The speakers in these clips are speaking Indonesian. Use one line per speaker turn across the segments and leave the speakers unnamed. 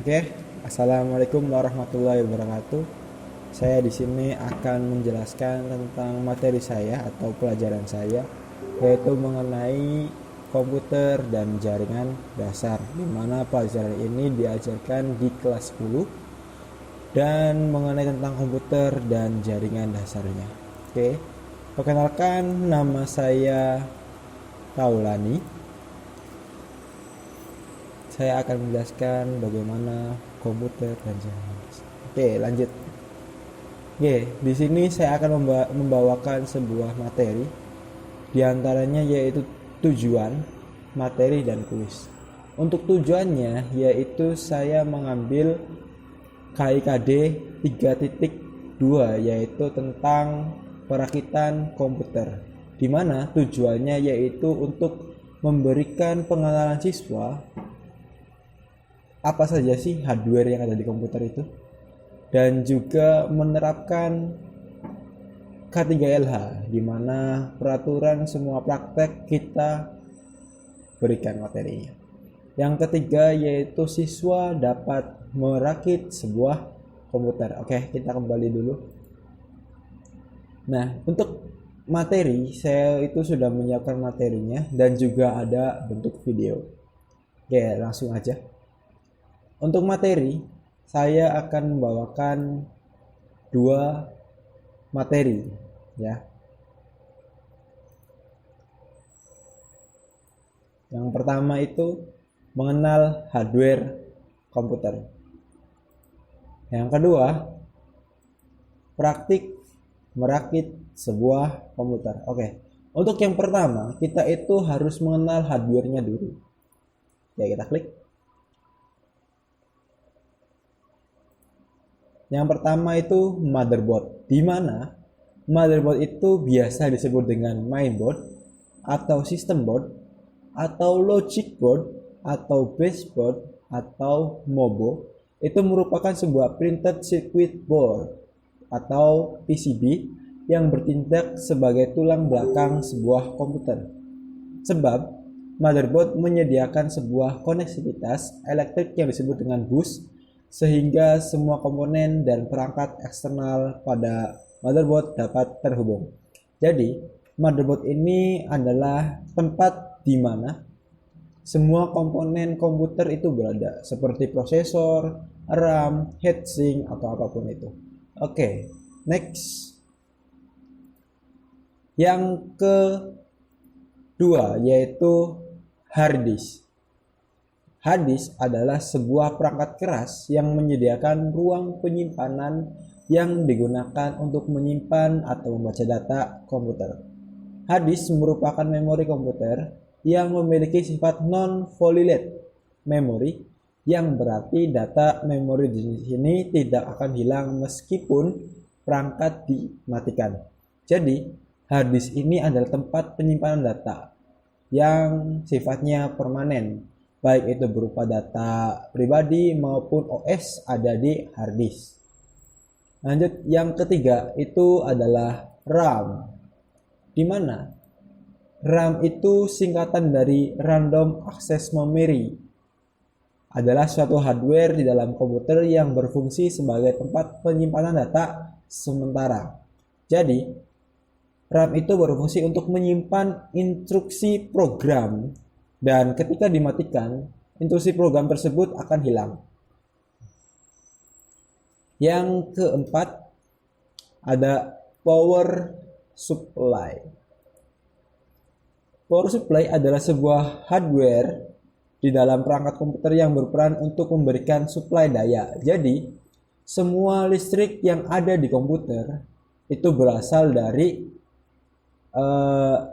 Oke, assalamualaikum warahmatullahi wabarakatuh. Saya di sini akan menjelaskan tentang materi saya atau pelajaran saya, yaitu mengenai komputer dan jaringan dasar, di mana pelajaran ini diajarkan di kelas 10 dan mengenai tentang komputer dan jaringan dasarnya. Oke, perkenalkan nama saya Taulani. Saya akan menjelaskan bagaimana komputer dan jaringan dasar. Oke, lanjut. Oke, di sini saya akan membawakan sebuah materi, di antaranya yaitu tujuan, materi, dan kuis. Untuk tujuannya yaitu saya mengambil KIKD 3.2, yaitu tentang perakitan komputer, di mana tujuannya yaitu untuk memberikan pengenalan siswa apa saja sih hardware yang ada di komputer itu, dan juga menerapkan K3LH, di mana peraturan semua praktek kita berikan materinya. Yang ketiga yaitu siswa dapat merakit sebuah komputer. Oke, kita kembali dulu. Nah, untuk materi saya itu sudah menyiapkan materinya dan juga ada bentuk video. Oke, langsung aja. Untuk materi, saya akan membawakan dua materi, ya. Yang pertama itu mengenal hardware komputer. Yang kedua, praktik merakit sebuah komputer. Oke. Untuk yang pertama, kita itu harus mengenal hardware-nya dulu. Ya, kita klik. Yang pertama itu motherboard, di mana motherboard itu biasa disebut dengan mainboard atau system board atau logic board atau baseboard atau MOBO. Itu merupakan sebuah printed circuit board atau PCB yang bertindak sebagai tulang belakang sebuah komputer. Sebab motherboard menyediakan sebuah koneksivitas elektrik yang disebut dengan bus, sehingga semua komponen dan perangkat eksternal pada motherboard dapat terhubung. Jadi, motherboard ini adalah tempat di mana semua komponen komputer itu berada, seperti prosesor, RAM, heatsink, atau apapun itu. Oke, next. Yang kedua yaitu hard disk. Hard disk adalah sebuah perangkat keras yang menyediakan ruang penyimpanan yang digunakan untuk menyimpan atau membaca data komputer. Hard disk merupakan memori komputer yang memiliki sifat non-volatile memory, yang berarti data memori di sini tidak akan hilang meskipun perangkat dimatikan. Jadi, hard disk ini adalah tempat penyimpanan data yang sifatnya permanen, baik itu berupa data pribadi maupun OS ada di hard disk. Lanjut, yang ketiga itu adalah RAM, di mana RAM itu singkatan dari Random Access Memory, adalah suatu hardware di dalam komputer yang berfungsi sebagai tempat penyimpanan data sementara. Jadi, RAM itu berfungsi untuk menyimpan instruksi program, dan ketika dimatikan, instruksi program tersebut akan hilang. Yang keempat, ada power supply. Power supply adalah sebuah hardware di dalam perangkat komputer yang berperan untuk memberikan suplai daya. Jadi, semua listrik yang ada di komputer itu berasal dari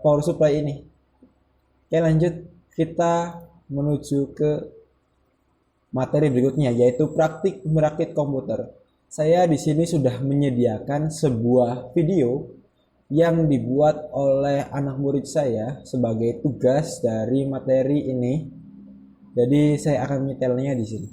power supply ini. Oke, lanjut. Kita menuju ke materi berikutnya, yaitu praktik merakit komputer. Saya di sini sudah menyediakan sebuah video yang dibuat oleh anak murid saya sebagai tugas dari materi ini. Jadi saya akan menyetelnya di sini.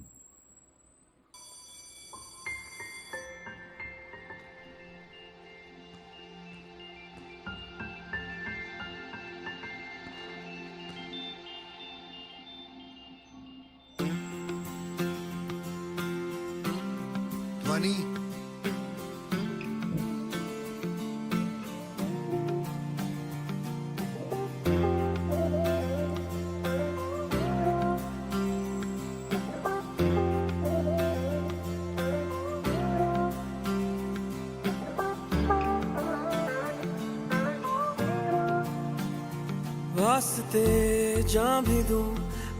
money.
वास्ते जां भी दूं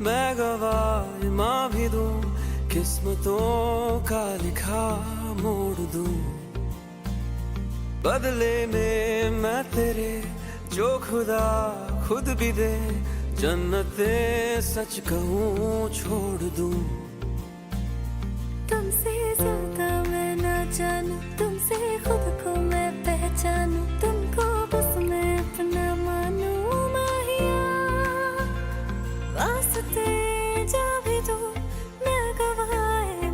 मैं गवाह माँ भी दूं किस्मतों का लिखा मोड़ दूं बदले में मैं तेरे जो खुदा खुद भी दे जन्नते सच कहूँ छोड़ दूं
तुमसे ज्यादा मैं ना जानूं तुमसे खुद को मैं पहचानूं तुमको बस मैं अपना मानूं माहिया वास्ते जा भी दूं मैं गवाह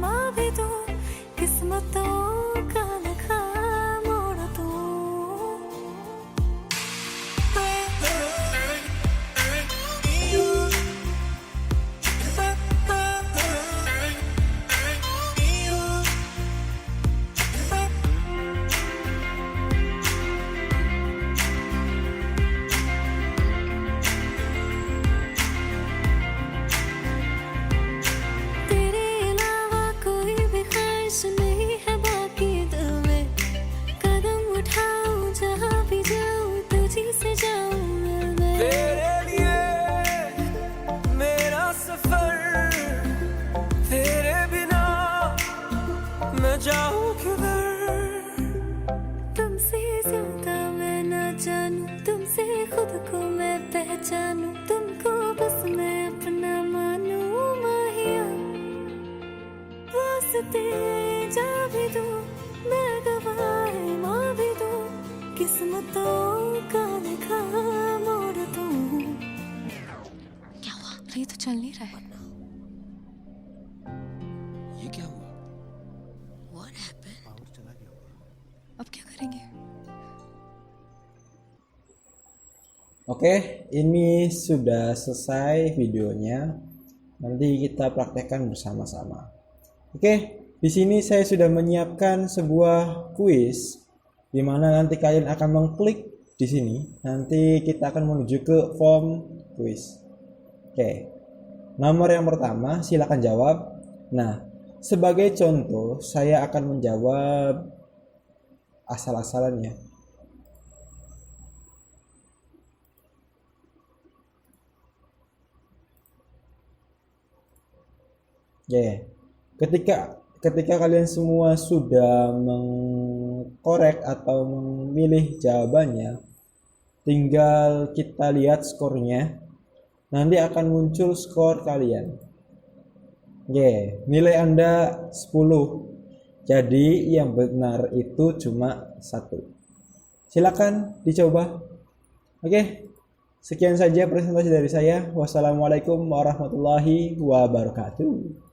माँ भी दूं किस्मतों का लिखा मोड़ दूं तेरे अलावा कोई भी ख्वाहिश नहीं है बाकी दिल में कदम उठाऊं जहाँ भी जाऊं तुझी से जाऊं मैं
तेरे लिए मेरा सफर तेरे बिना मैं जाऊँ किधर
तुमसे ज्यादा मैं ना जानूं तुमसे खुद को मैं पहचानूं तुमको बस मैं अपना मानूं माहिया वास्ते जा भी दूं मैं गवाह माँ भी दूं किस्मतों का लिखा मोड़ दूं क्या हुआ ये तो चल नहीं रहा है
ये क्या हुआ?
What happened?
पावर चला गया होगा.
अब क्या करेंगे
Oke, ini sudah selesai videonya. Nanti kita praktekkan bersama-sama. Oke, di sini saya sudah menyiapkan sebuah kuis di mana nanti kalian akan mengklik di sini. Nanti kita akan menuju ke form kuis. Oke. Nomor yang pertama silakan jawab. Nah, sebagai contoh saya akan menjawab asal-asalannya. Ketika kalian semua sudah mengkorek atau memilih jawabannya, tinggal kita lihat skornya. Nanti akan muncul skor kalian. Nilai Anda 10. Jadi yang benar itu cuma 1. Silakan dicoba. Sekian saja presentasi dari saya. Wassalamualaikum warahmatullahi wabarakatuh.